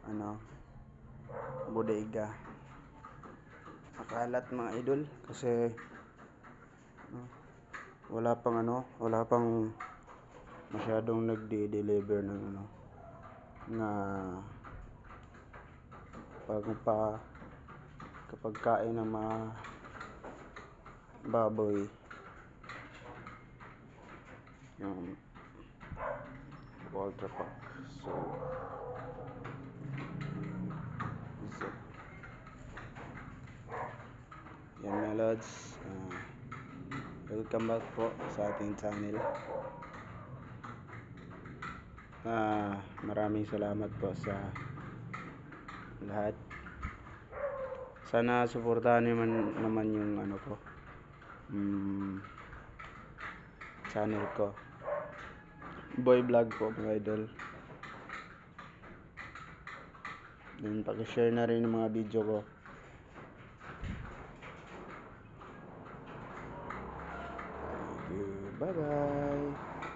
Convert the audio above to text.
ano, bodega. Makalat mga idol kasi wala pang masyadong nagde-deliver ng na kapag kain ng mga baboy, yung Ultra Pack. So yan mga lods, welcome back po sa ating channel. Maraming salamat po sa lahat. Sana suportahan naman yung channel ko, Boy Vlog po mga idol. Then paki-share na rin yung mga video ko. Thank you. Bye bye.